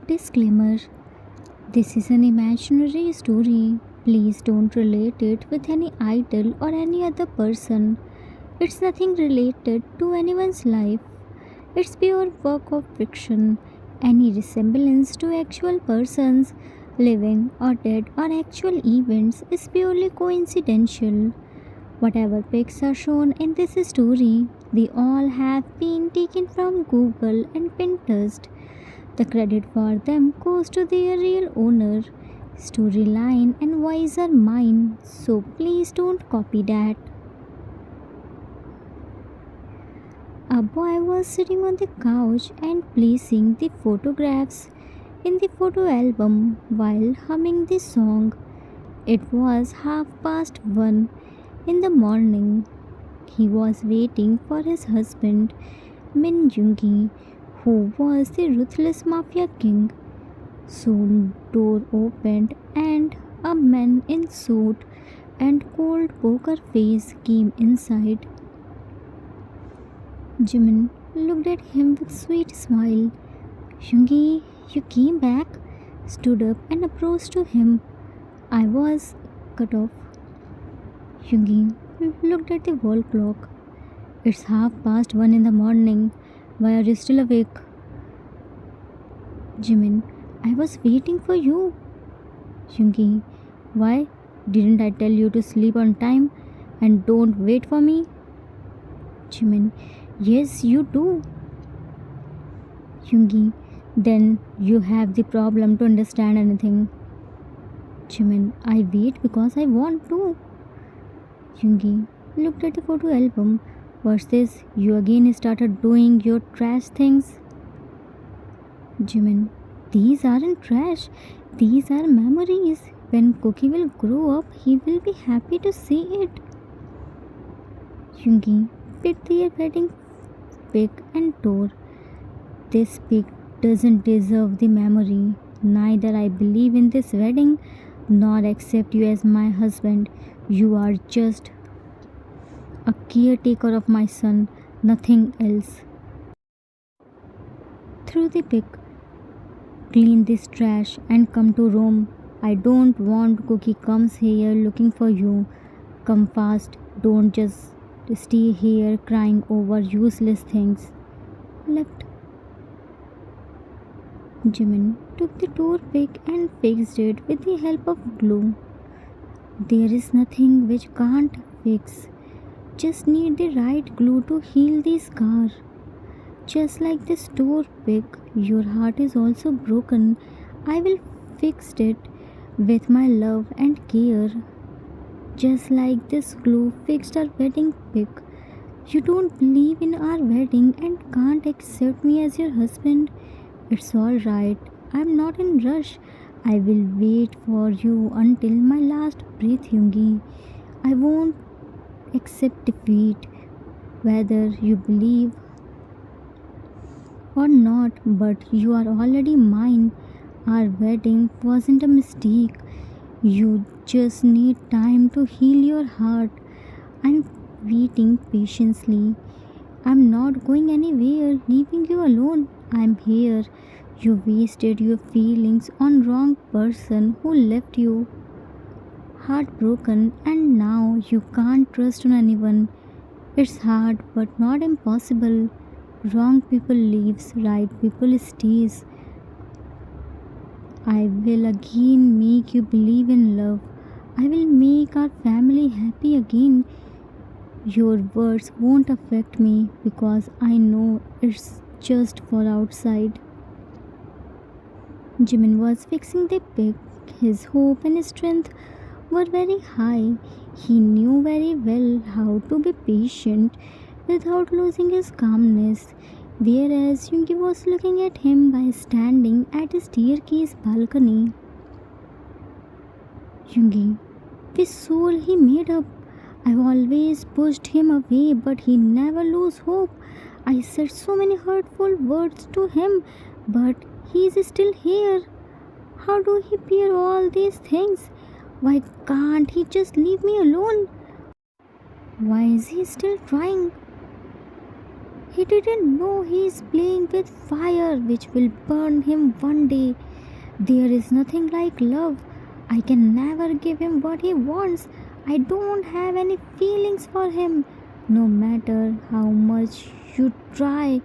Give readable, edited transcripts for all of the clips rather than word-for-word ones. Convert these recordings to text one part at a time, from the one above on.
Disclaimer: this is an imaginary story. Please don't relate it with any idol or any other person. It's nothing related to anyone's life. It's pure work of fiction. Any resemblance to actual persons, living or dead, or actual events is purely coincidental. Whatever pics are shown in this story, they all have been taken from Google and Pinterest. The credit for them goes to their real owner. Storyline and voice are mine, so please don't copy that. A boy was sitting on the couch and placing the photographs in the photo album while humming the song. It was 1:30 in the morning. He was waiting for his husband, Yoongi, who was the ruthless mafia king. Soon door opened and a man in suit and cold poker face came inside. Jimin looked at him with sweet smile. Yoongi, you came back? Stood up and approached to him. I was cut off. Yoongi looked at the wall clock. It's 1:30 in the morning. Why are you still awake? Jimin, I was waiting for you. Yoongi, why? Didn't I tell you to sleep on time and don't wait for me? Jimin, yes, you do. Yoongi, then you have the problem to understand anything. Jimin, I wait because I want to. Yoongi looked at the photo album. What's this? You again started doing your trash things? Jimin, these aren't trash. These are memories. When Cookie will grow up, he will be happy to see it. Yoongi picked their wedding pic and tore. This pic doesn't deserve the memory. Neither I believe in this wedding nor accept you as my husband. You are just a caretaker of my son, nothing else. Through the pic, clean this trash and come to room. I don't want Cookie comes here looking for you. Come fast, don't just stay here crying over useless things. Left. Jimin took the door pick and fixed it with the help of glue. There is nothing which can't fix. Just need the right glue to heal the scar. Just like this door pick, your heart is also broken. I will fix it with my love and care. Just like this glue fixed our wedding pick. You don't believe in our wedding and can't accept me as your husband. It's alright. I'm not in rush. I will wait for you until my last breath, Yoongi. I won't accept defeat, whether you believe or not, but you are already mine. Our wedding wasn't a mistake. You just need time to heal your heart. I'm waiting patiently. I'm not going anywhere, leaving you alone. I'm here. You wasted your feelings on wrong person who left you heartbroken, and now you can't trust on anyone. It's hard but not impossible. Wrong people leaves, right people stays. I will again make you believe in love. I will make our family happy again. Your words won't affect me because I know it's just for outside. Jimin was fixing the pic. His hope and strength were very high. He knew very well how to be patient without losing his calmness, whereas Yoongi was looking at him by standing at a staircase balcony. Yoongi, which soul he made up. I always pushed him away, but he never lose hope. I said so many hurtful words to him, but he is still here. How do he bear all these things? Why can't he just leave me alone? Why is he still trying? He didn't know he is playing with fire which will burn him one day. There is nothing like love. I can never give him what he wants. I don't have any feelings for him. No matter how much you try,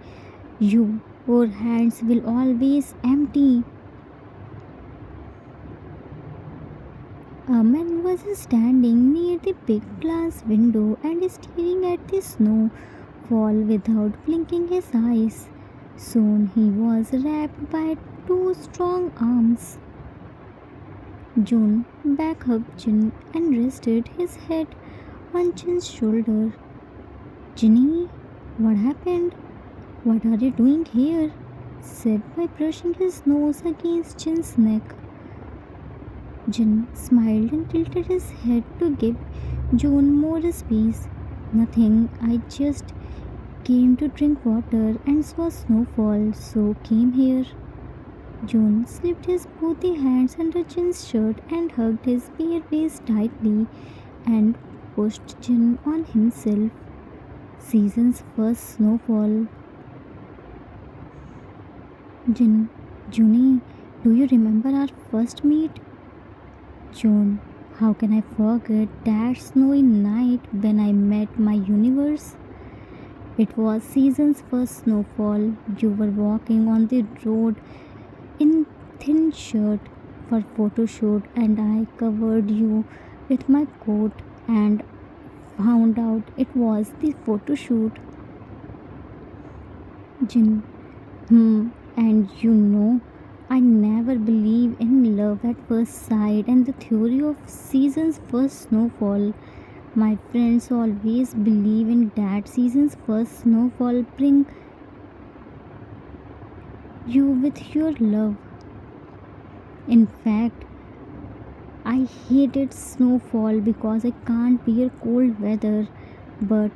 your hands will always empty. A man was standing near the big glass window and staring at the snow fall without blinking his eyes. Soon he was wrapped by two strong arms. June back hugged Jin and rested his head on Jin's shoulder. Jinny, what happened? What are you doing here? Said by brushing his nose against Jin's neck. Jin smiled and tilted his head to give June more space. Nothing, I just came to drink water and saw snowfall, so came here. June slipped his both hands under Jin's shirt and hugged his bare waist tightly and pushed Jin on himself. Season's first snowfall. Jin, Junie, do you remember our first meet? June, how can I forget that snowy night when I met my universe? It was season's first snowfall. You were walking on the road in thin shirt for photo shoot and I covered you with my coat and found out it was the photo shoot. Jin, and I never believe in love at first sight and the theory of season's first snowfall. My friends always believe in that season's first snowfall bring you with your love. In fact, I hated snowfall because I can't bear cold weather, but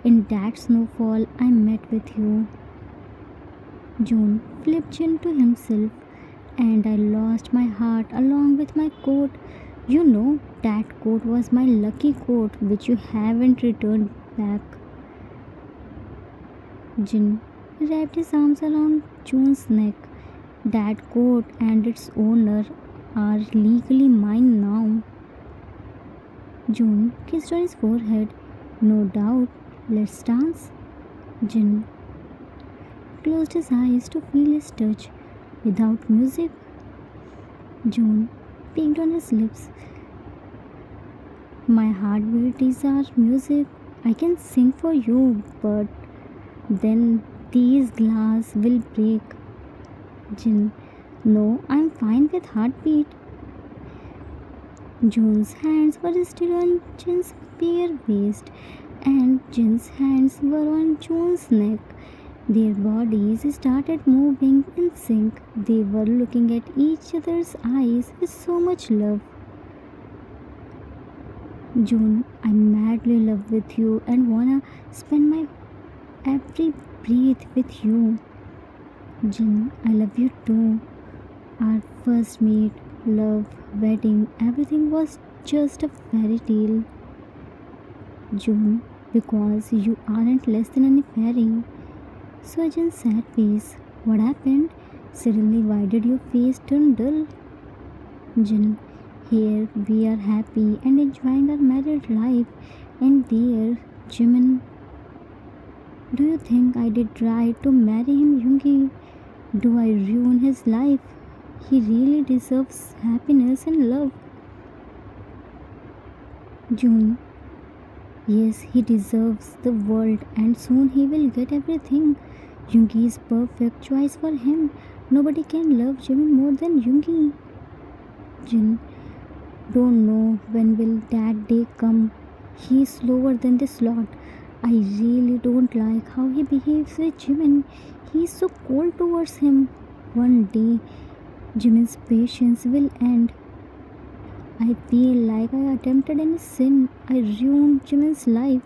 in that snowfall I met with you. June flipped into himself and I lost my heart along with my coat. You know, that coat was my lucky coat which you haven't returned back. Jin wrapped his arms around June's neck. That coat and its owner are legally mine now. June kissed on his forehead. No doubt, let's dance. Jin closed his eyes to feel his touch. Without music, June peeked on his lips. My heartbeat is our music. I can sing for you, but then these glass will break. Jin, no, I'm fine with heartbeat. June's hands were still on Jin's bare waist, and Jin's hands were on June's neck. Their bodies started moving in sync. They were looking at each other's eyes with so much love. June, I'm madly in love with you and wanna spend my every breath with you. Jin, I love you too. Our first meet, love, wedding, everything was just a fairy tale. June, because you aren't less than any fairy. So Jin sad face. What happened? Suddenly, why did your face turn dull? Jin, here we are happy and enjoying our married life. And there, Jimin, do you think I did right to marry him, Yoongi? Do I ruin his life? He really deserves happiness and love. June, yes, he deserves the world and soon he will get everything. Yoongi is perfect choice for him. Nobody can love Jimin more than Yoongi. Jin, don't know when will that day come. He is slower than the slot. I really don't like how he behaves with Jimin. He is so cold towards him. One day, Jimin's patience will end. I feel like I attempted any sin. I ruined Jimin's life.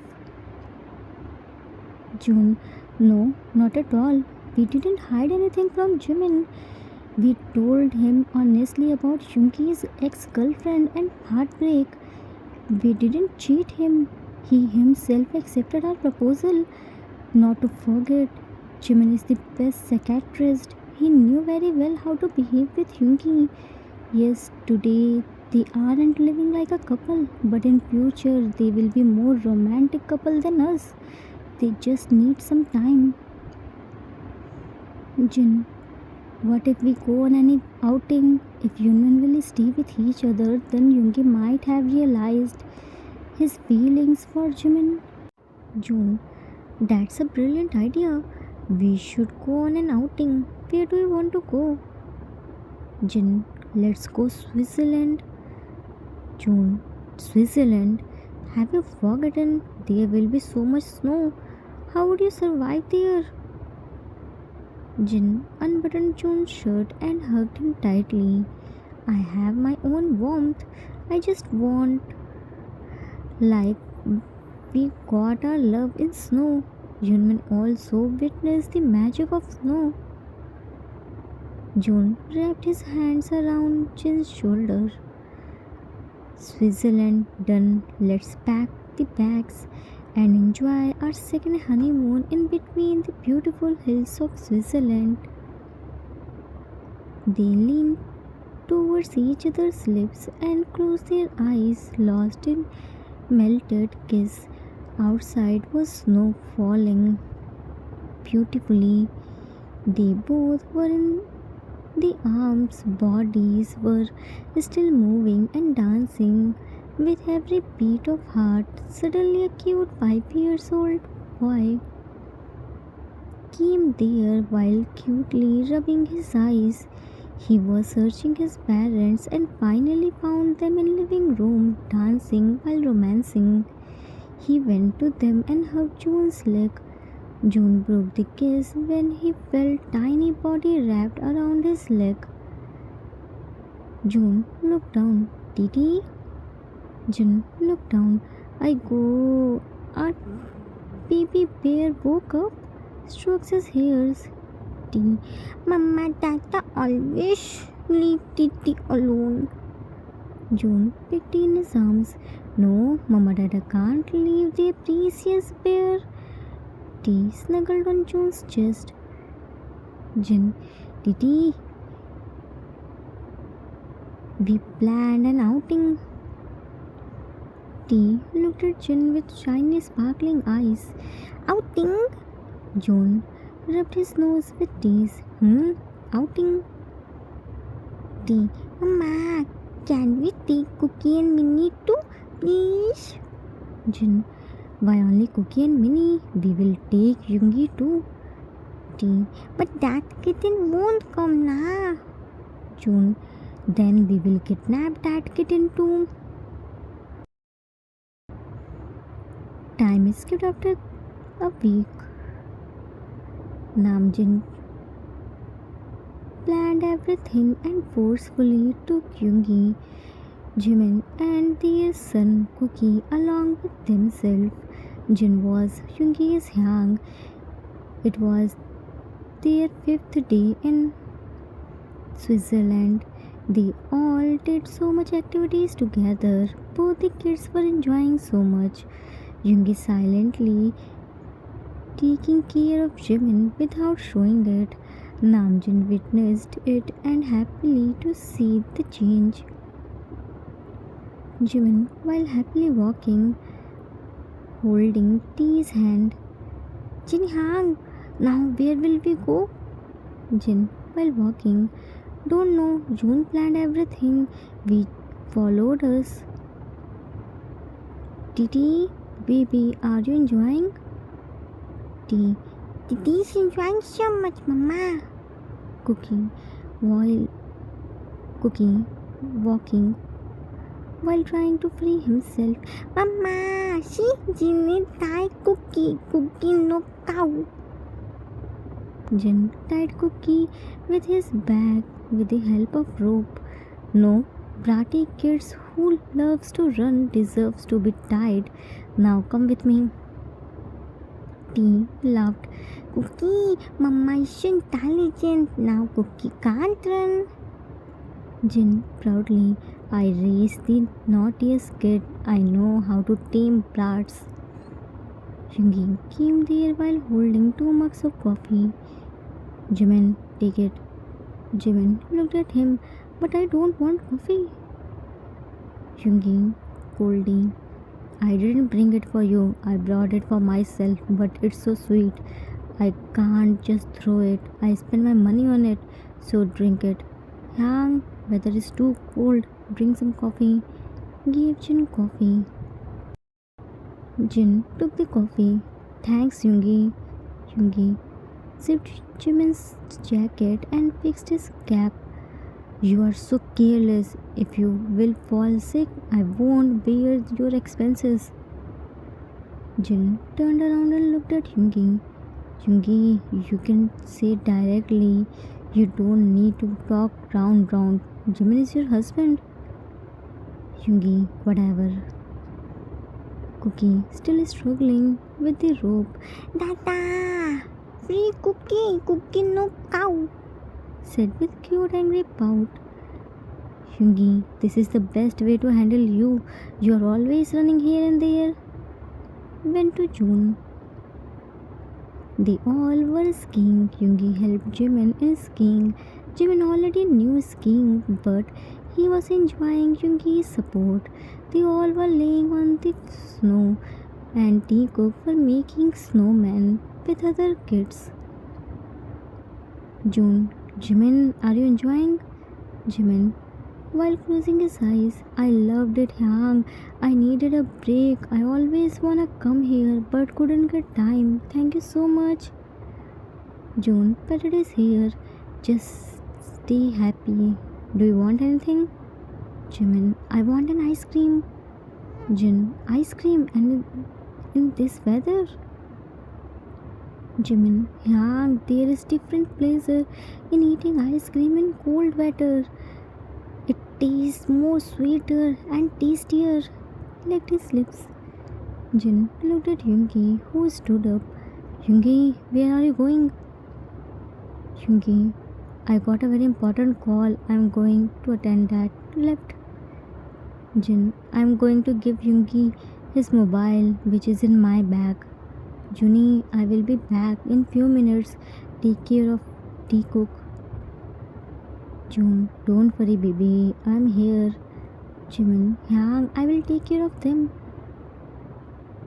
June, no, not at all. We didn't hide anything from Jimin. We told him honestly about Yoongi's ex-girlfriend and heartbreak. We didn't cheat him. He himself accepted our proposal. Not to forget, Jimin is the best psychiatrist. He knew very well how to behave with Yoongi. Yes, today they aren't living like a couple, but in future they will be more romantic couple than us. They just need some time. Jin, what if we go on any outing? If Yoonmin will stay with each other, then Yoongi might have realized his feelings for Jimin. June, that's a brilliant idea. We should go on an outing. Where do you want to go? Jin, let's go Switzerland. June, Switzerland? Have you forgotten? There will be so much snow. How would you survive there? Jin unbuttoned June's shirt and hugged him tightly. I have my own warmth. I just want, like, we got our love in snow. Yoonmin also witnessed the magic of snow. June wrapped his hands around Jin's shoulder. Switzerland done. Let's pack the bags and enjoy our second honeymoon in between the beautiful hills of Switzerland. They leaned towards each other's lips and closed their eyes, lost in melted kiss. Outside was snow falling beautifully. They both were in the arms, bodies were still moving and dancing with every beat of heart. Suddenly, a cute 5 years old boy came there while cutely rubbing his eyes. He was searching his parents and finally found them in living room dancing while romancing. He went to them and hugged June's leg. June broke the kiss when he felt tiny body wrapped around his leg. June looked down. Didi? June looked down. I go. Our baby bear woke up, strokes his hairs. Dee. Mama, Tata always leave Didi alone. June picked in his arms. No, Mama Dada can't leave their precious bear. T snuggled on June's chest. Jin, Didi, we planned an outing. T looked at Jin with shiny sparkling eyes. Outing? June rubbed his nose with T's. Outing? T, Mama, can we take Cookie and Minnie too, please? Jin, why only Cookie and Minnie? We will take Yoongi too. T, but that kitten won't come na. June, then we will kidnap that kitten too. Time skipped after a week. Namjin planned everything and forcefully took Yoongi, Jimin and their son Cookie along with themselves. Jin was Yoongi's young. It was their 5th day in Switzerland. They all did so much activities together. Both the kids were enjoying so much. Yoongi silently taking care of Jimin without showing it. Namjin witnessed it and happily to see the change. Jimin, while happily walking, holding T's hand. Jin Hang, now where will we go? Jin, while walking, don't know. June planned everything. We followed us. Titi, baby, are you enjoying? T. Titi's enjoying so much, Mama. Cooking, while walking while trying to free himself. Mama, see, Jin tied Cookie. Cookie knocked out. Jin tied Cookie with his bag with the help of rope. No, bratty kids who loves to run deserves to be tied. Now come with me. T laughed. Cookie, Mama is intelligent. Now Cookie can't run. Jin proudly. I raised the naughtiest kid. I know how to tame brats. Yoongi came there while holding two mugs of coffee. Jimin, take it. Jimin looked at him, but I don't want coffee. Yoongi coldly, I didn't bring it for you. I brought it for myself, but it's so sweet. I can't just throw it. I spent my money on it, so drink it. Yang, weather is too cold. Bring some coffee. Gave Jin coffee. Jin took the coffee. Thanks, Yoongi. Yoongi zipped Jimin's jacket and fixed his cap. You are so careless. If you will fall sick, I won't bear your expenses. Jin turned around and looked at Yoongi. Yoongi, you can say directly. You don't need to talk round. Jimin is your husband. Yoongi, whatever. Cookie, still struggling with the rope. Dada! Free cookie! Cookie no cow! Said with cute angry pout. Yoongi, this is the best way to handle you. You are always running here and there. Went to June. They all were skiing. Yoongi helped Jimin in skiing. Jimin already knew skiing, but he was enjoying Yoongi's support. They all were laying on the snow, and Taekook were making snowmen with other kids. June, Jimin, are you enjoying? Jimin, while closing his eyes, I loved it, Yang. I needed a break. I always wanna come here, but couldn't get time. Thank you so much. June patted his hair. Just stay happy. Do you want anything? Jimin, I want an ice cream. Jin, ice cream and in this weather? Jimin, yeah, there is different pleasure in eating ice cream in cold weather. It tastes more sweeter and tastier. Licked his lips. Jin looked at Yoongi, who stood up. Yoongi, where are you going? Yoongi, I got a very important call. I'm going to attend that. Left. Jin, I'm going to give Yoongi his mobile, which is in my bag. Juni, I will be back in few minutes. Take care of Taekook. June, don't worry, baby. I'm here. Jimin, Yang, I will take care of them.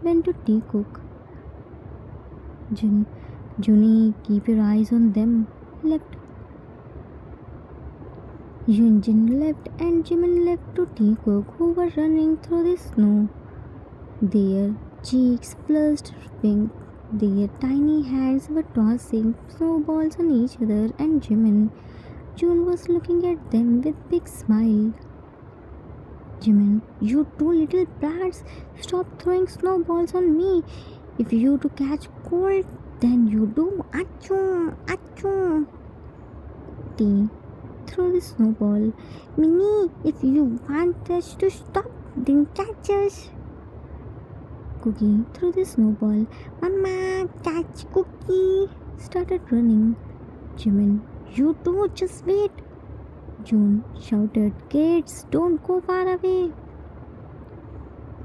Went to Taekook. Jin, Juni, keep your eyes on them. Left. Yoonjin left and Jimin left to Taekook, who were running through the snow. Their cheeks flushed pink. Their tiny hands were tossing snowballs on each other, and June was looking at them with big smile. Jimin, you two little brats, stop throwing snowballs on me. If you to catch cold, then you do. Achoo, achoo. T. Throw the snowball. Minnie, if you want us to stop, then catch us. Cookie threw the snowball. Mama, catch Cookie. Started running. Jimin, you two just wait. June shouted, kids, don't go far away.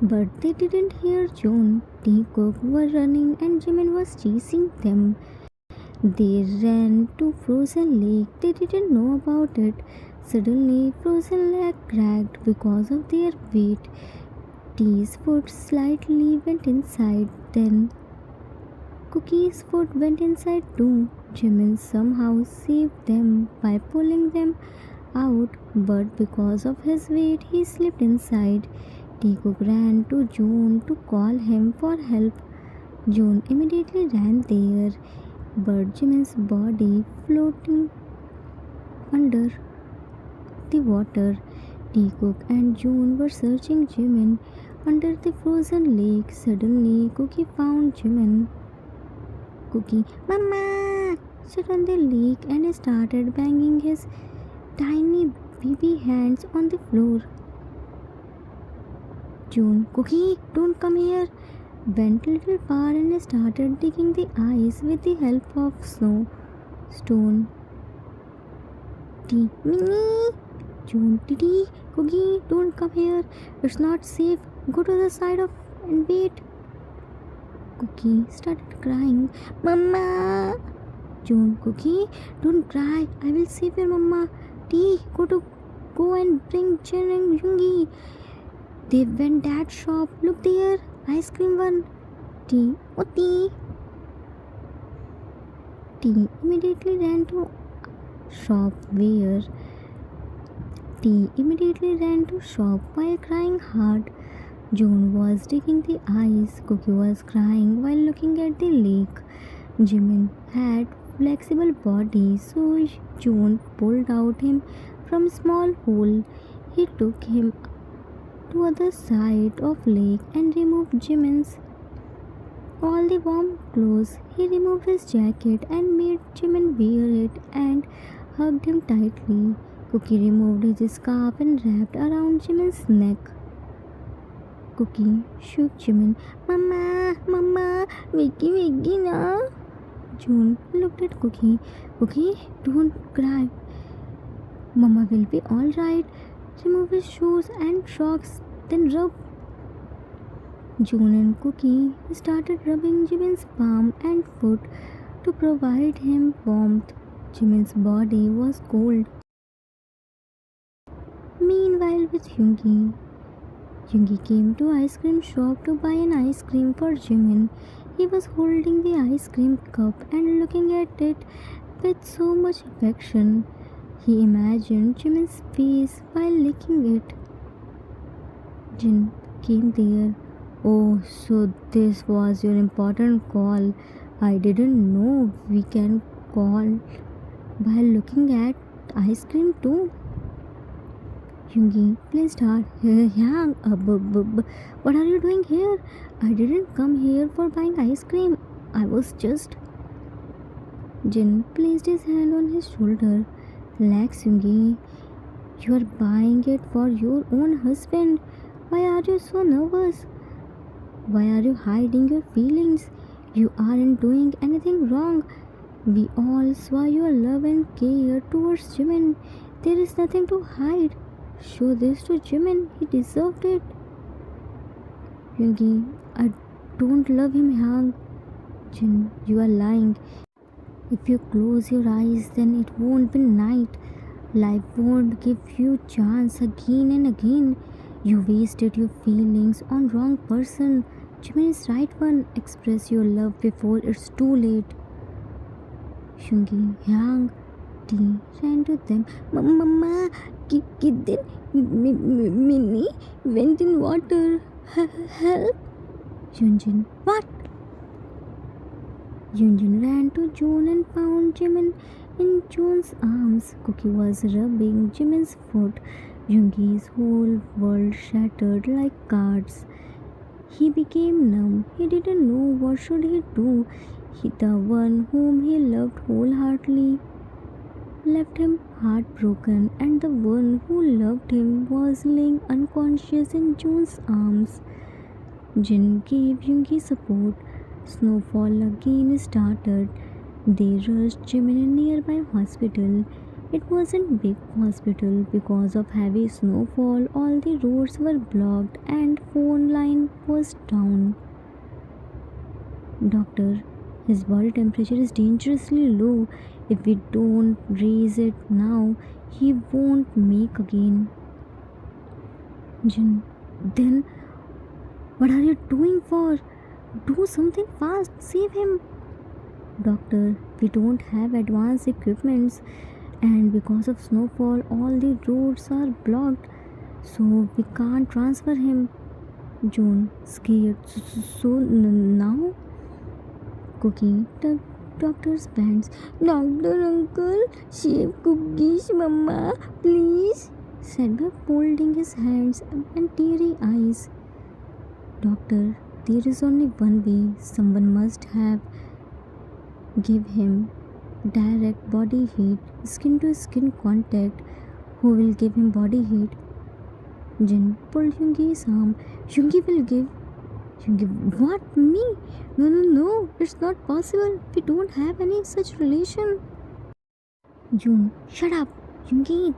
But they didn't hear June. Taekook were running and Jimin was chasing them. They ran to frozen lake. They didn't know about it. Suddenly, frozen lake cracked because of their weight. Tea's foot slightly went inside. Then Cookie's foot went inside too. Jimin somehow saved them by pulling them out, but because of his weight, he slipped inside. Taekook ran to June to call him for help. June immediately ran there, but Jimin's body floating under the water. Taekook and June were searching Jimin under the frozen lake. Suddenly, Cookie found Jimin. Cookie, Mama! Sat on the lake and started banging his tiny baby hands on the floor. June, Cookie, don't come here. Went a little far and started digging the ice with the help of stone. T. Minnie! June, Titi, Cookie, don't come here. It's not safe. Go to the side of and wait. Cookie started crying. Mama! June, Cookie, don't cry. I will save your mama. Tea, go and bring Jen and Yoongi. They went that shop. Look there. Ice cream one. Tea. Oh, tea. Tea immediately ran to shop where Tea immediately ran to shop while crying hard. June was digging the ice. Cookie was crying while looking at the lake. Jimin had flexible body, so June pulled out him from a small hole. He took him to other side of lake and removed Jimin's all the warm clothes. He removed his jacket and made Jimin wear it and hugged him tightly. Cookie removed his scarf and wrapped around Jimin's neck. Cookie shook Jimin. Mama, Mama, Wiki na. June looked at Cookie. Cookie, don't cry. Mama will be alright. Remove his shoes and socks, then rub. June and Cookie started rubbing Jimin's palm and foot to provide him warmth. Jimin's body was cold. Meanwhile, with Yoongi came to ice cream shop to buy an ice cream for Jimin. He was holding the ice cream cup and looking at it with so much affection. He imagined Jimin's face while licking it. Jin came there. Oh, so this was your important call. I didn't know we can call by looking at ice cream too. Yoongi placed hard. Yeah, what are you doing here? I didn't come here for buying ice cream. I was just. Jin placed his hand on his shoulder. Relax, Yoongi. You are buying it for your own husband. Why are you so nervous? Why are you hiding your feelings? You aren't doing anything wrong. We all saw your love and care towards Jimin. There is nothing to hide. Show this to Jimin. He deserved it. Yoongi, I don't love him, Yang. Jin, you are lying. If you close your eyes, then it won't be night. Life won't give you chance again and again. You wasted your feelings on wrong person. Jimin is right one. Express your love before it's too late. Yoongi, Yang, T ran to them. Mama, kid, Minnie went in water. Help! Yoonjin, what? Yoonjin ran to June and found Jimin in June's arms. Cookie was rubbing Jimin's foot. Yoongi's whole world shattered like cards. He became numb. He didn't know what should he do. The one whom he loved wholeheartedly left him heartbroken, and the one who loved him was laying unconscious in June's arms. Jin gave Yoongi support. Snowfall again started. They rushed Jimin in nearby hospital. It wasn't big hospital because of heavy snowfall. All the roads were blocked and phone line was down. Doctor, his body temperature is dangerously low. If we don't raise it now, he won't make again. Jin, then what are you doing for? Do something fast. Save him. Doctor, we don't have advanced equipments, and because of snowfall all the roads are blocked, so we can't transfer him. June, scared. So now? Cookie took doctor's pants. Doctor uncle, save Cookie's mama, please, said by folding his hands and teary eyes. Doctor, there is only one way. Someone must have give him direct body heat, skin to skin contact. Who will give him body heat? Jin pulled Yoongi's arm. Yoongi will give. Yoongi, what? Me? No, it's not possible. We don't have any such relation. June, shut up. Yoongi,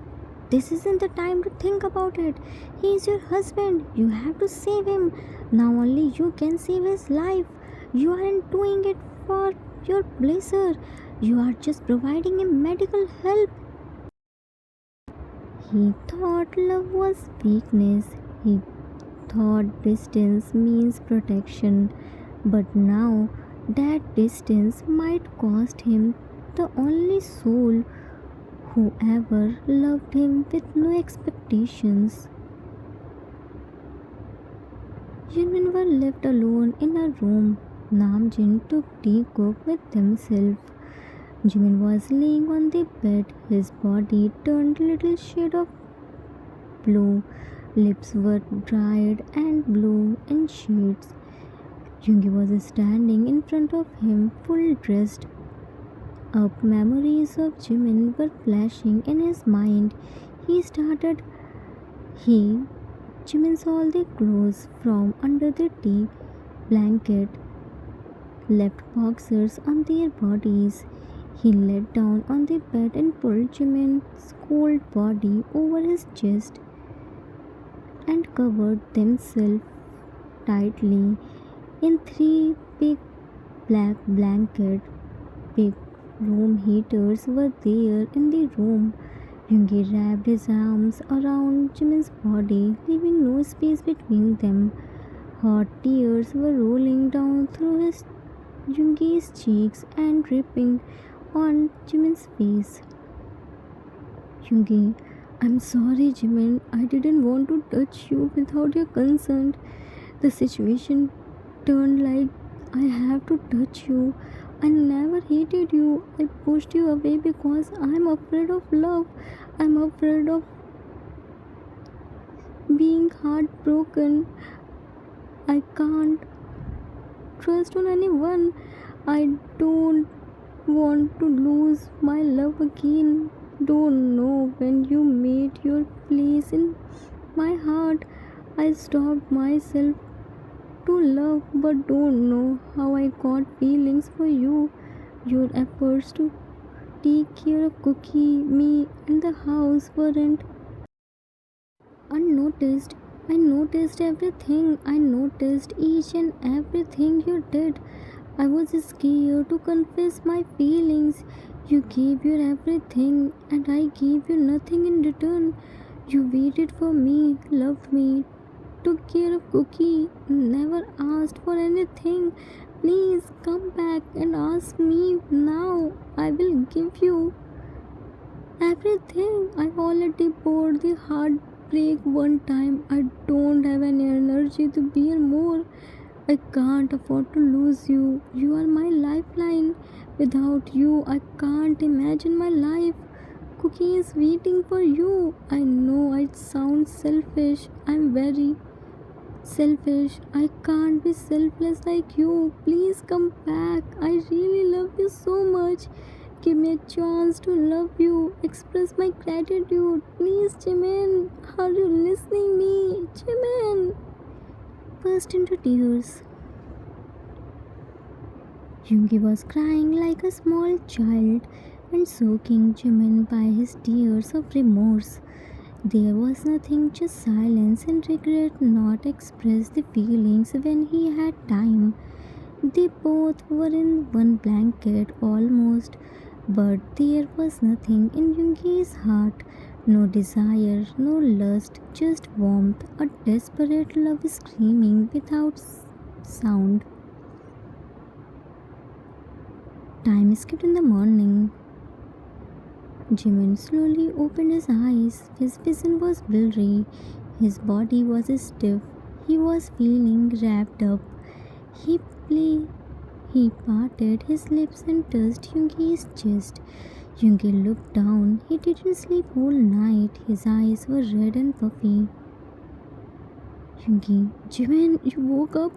this isn't the time to think about it. He is your husband. You have to save him. Now only you can save his life. You aren't doing it for your pleasure. You are just providing a medical help. He thought love was weakness. He thought distance means protection. But now that distance might cost him the only soul who ever loved him with no expectations. Jimin were left alone in a room. Namjin took Taekook with himself. Jimin was laying on the bed, his body turned little shade of blue. Lips were dried and blue in shades. Yoongi was standing in front of him, full dressed up. Memories of Jimin were flashing in his mind. He started. He Jimin saw the clothes from under the tea blanket, left boxers on their bodies. He laid down on the bed and pulled Jimin's cold body over his chest and covered themselves tightly in three big black blankets. Big room heaters were there in the room. Yoongi wrapped his arms around Jimin's body, leaving no space between them. Hot tears were rolling down through his Yoongi's cheeks and dripping on Jimin's face. Yoongi, I'm sorry, Jimin. I didn't want to touch you without your consent. The situation turned like I have to touch you. I never hated you. I pushed you away because I'm afraid of love. I'm afraid of being heartbroken. I can't trust on anyone. I don't want to lose my love again. Don't know when you made your place in my heart. I stopped myself to love, but don't know how I got feelings for you. Your efforts to take care of Cookie, me, and the house weren't unnoticed. I noticed everything. I noticed each and everything you did. I was scared to confess my feelings. You gave your everything, and I gave you nothing in return. You waited for me, loved me, took care of Cookie, never asked for anything. Please come back and ask me now. I will give you everything. I already bore the heartbreak one time. I don't have any energy to bear more. I can't afford to lose you. You are my lifeline. Without you, I can't imagine my life. Cookie is waiting for you. I know it sounds selfish. I'm very selfish. I can't be selfless like you. Please come back. I really love you so much. Give me a chance to love you. Express my gratitude. Please, Jimin. Are you listening me? Jimin burst into tears. Yoongi was crying like a small child and soaking Jimin by his tears of remorse. There was nothing, just silence and regret. Not express the feelings when he had time. They both were in one blanket almost, but there was nothing in Yoongi's heart. No desire, no lust, just warmth, a desperate love screaming without sound. Time skipped in the morning. Jimin slowly opened his eyes. His vision was blurry. His body was stiff. He was feeling wrapped up. He play. He parted his lips and touched Yoongi's chest. Yoongi looked down. He didn't sleep all night. His eyes were red and puffy. Yoongi, Jimin, you woke up,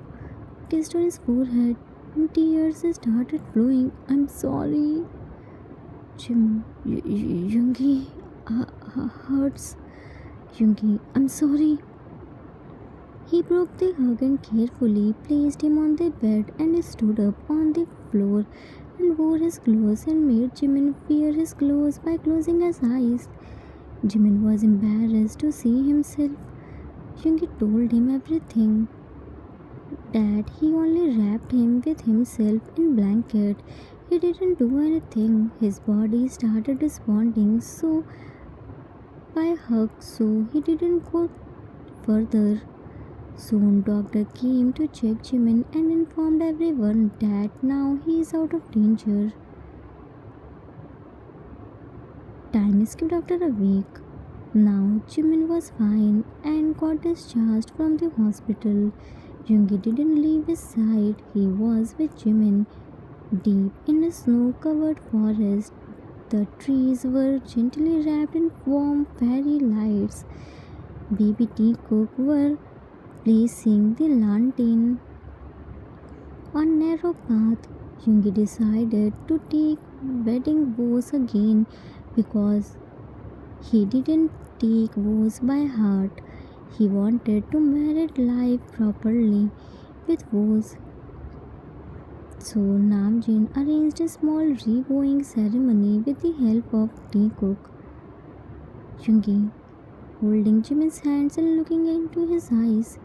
kissed on his forehead, and tears started flowing. I'm sorry. Jim, Yoongi, hurts. Yoongi, I'm sorry. He broke the hug and carefully placed him on the bed and stood up on the floor and wore his clothes and made Jimin wear his clothes by closing his eyes. Jimin was embarrassed to see himself. Yoongi told him everything. that he only wrapped him with himself in blanket. He didn't do anything. His body started responding so by hug, so he didn't go further. Soon doctor came to check Jimin and informed everyone that now he is out of danger. Time skipped after a week. Now Jimin was fine and got discharged from the hospital. Yoongi didn't leave his side. He was with Jimin deep in a snow-covered forest. The trees were gently wrapped in warm fairy lights. Baby Taekook were placing the lantern on narrow path. Yoongi decided to take wedding vows again because he didn't take vows by heart. He wanted to marry life properly with vows. So Namjin arranged a small revowing ceremony with the help of Taekook. Yoongi holding Jimin's hands and looking into his eyes.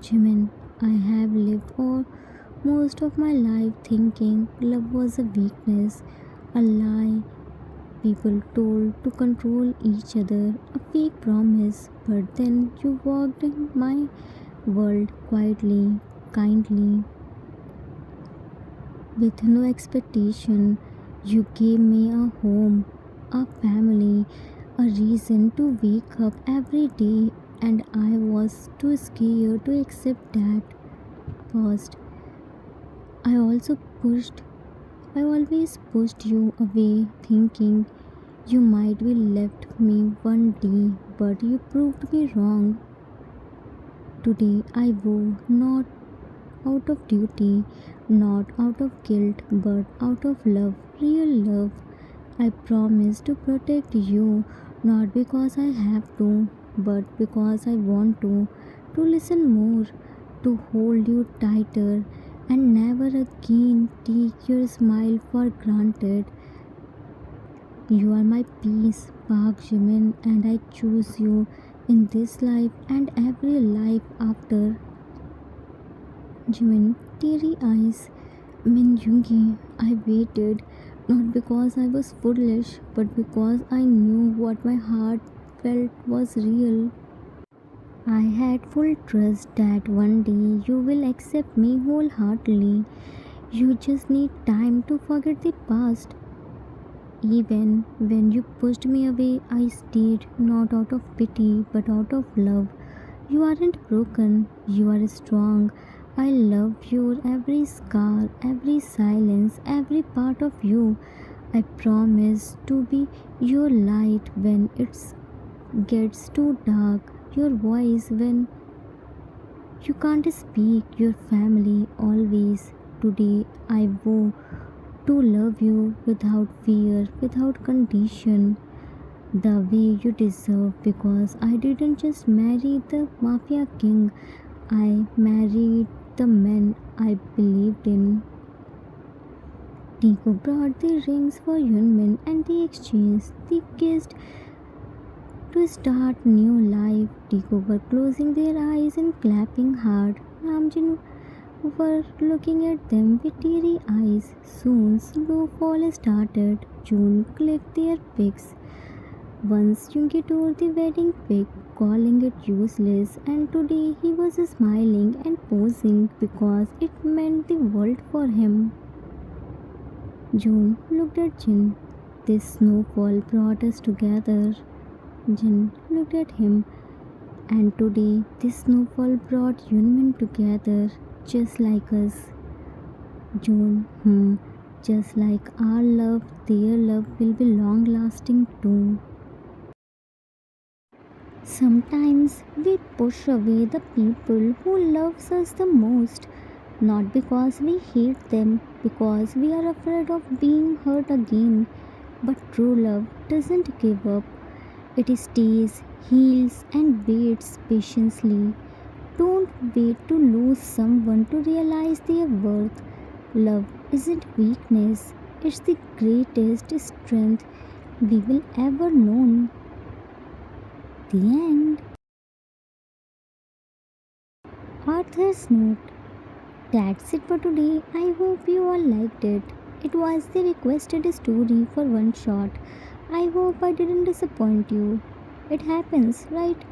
Jimin, I have lived all most of my life thinking love was a weakness, a lie people told to control each other, a fake promise. But then you walked in my world quietly, kindly, with no expectation. You gave me a home, a family, a reason to wake up every day, and I was too scared to accept that. First, I also pushed I always pushed you away thinking you might be left me one day, but you proved me wrong. Today I vow not out of duty, not out of guilt, but out of love, real love. I promise to protect you, not because I have to, but because I want to listen more, to hold you tighter, and never again take your smile for granted. You are my peace, Park Jimin, and I choose you in this life and every life after. Jimin, teary eyes. Min Yoongi, I waited not because I was foolish, but because I knew what my heart felt was real. I had full trust that one day you will accept me wholeheartedly. You just need time to forget the past. Even when you pushed me away, I stayed not out of pity but out of love. You aren't broken, you are strong. I love your every scar, every silence, every part of you. I promise to be your light when it gets too dark, your voice when you can't speak, your family always. Today I vow to love you without fear, without condition, the way you deserve, because I didn't just marry the Mafia King, I married the man I believed in. Jikook brought the rings for Yoonmin and they exchanged. They kissed to start new life. Jikook were closing their eyes and clapping hard. Namjin were looking at them with teary eyes. Soon snowfall started. June clicked their pics. Once Yoongi tore the wedding pic, calling it useless, and today he was smiling and posing because it meant the world for him. June looked at Jin. This snowfall brought us together. Jin looked at him, and today this snowfall brought Yoonmin together, just like us. June, just like our love, their love will be long lasting too. Sometimes we push away the people who loves us the most, not because we hate them, because we are afraid of being hurt again. But true love doesn't give up. It stays, heals, and waits patiently. Don't wait to lose someone to realize their worth. Love isn't weakness, it's the greatest strength we will ever know. The end. Author's note: That's it for today. I hope you all liked it. It was the requested story for one shot. I hope I didn't disappoint you. It happens, right?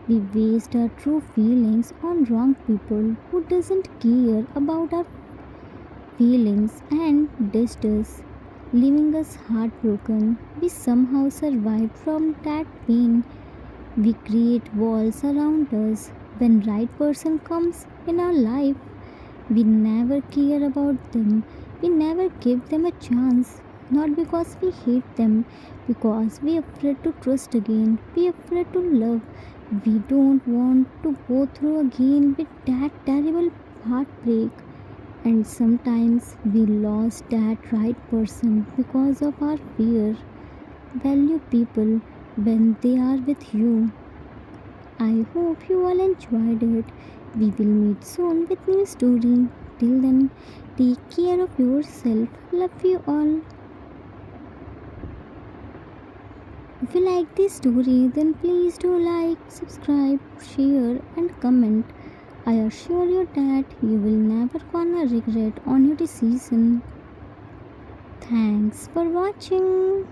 We waste our true feelings on wrong people who doesn't care about our feelings and dissed us, leaving us heartbroken. We somehow survived from that pain. We create walls around us. When right person comes in our life, we never care about them. We never give them a chance. Not because we hate them, because we afraid to trust again. We afraid to love. We don't want to go through again with that terrible heartbreak. And sometimes we lost that right person because of our fear. Value people when they are with you. I hope you all enjoyed it. We will meet soon with new story. Till then, take care of yourself. Love you all. If you like this story, then please do like, subscribe, share, and comment. I assure you that you will never gonna regret on your decision. Thanks for watching.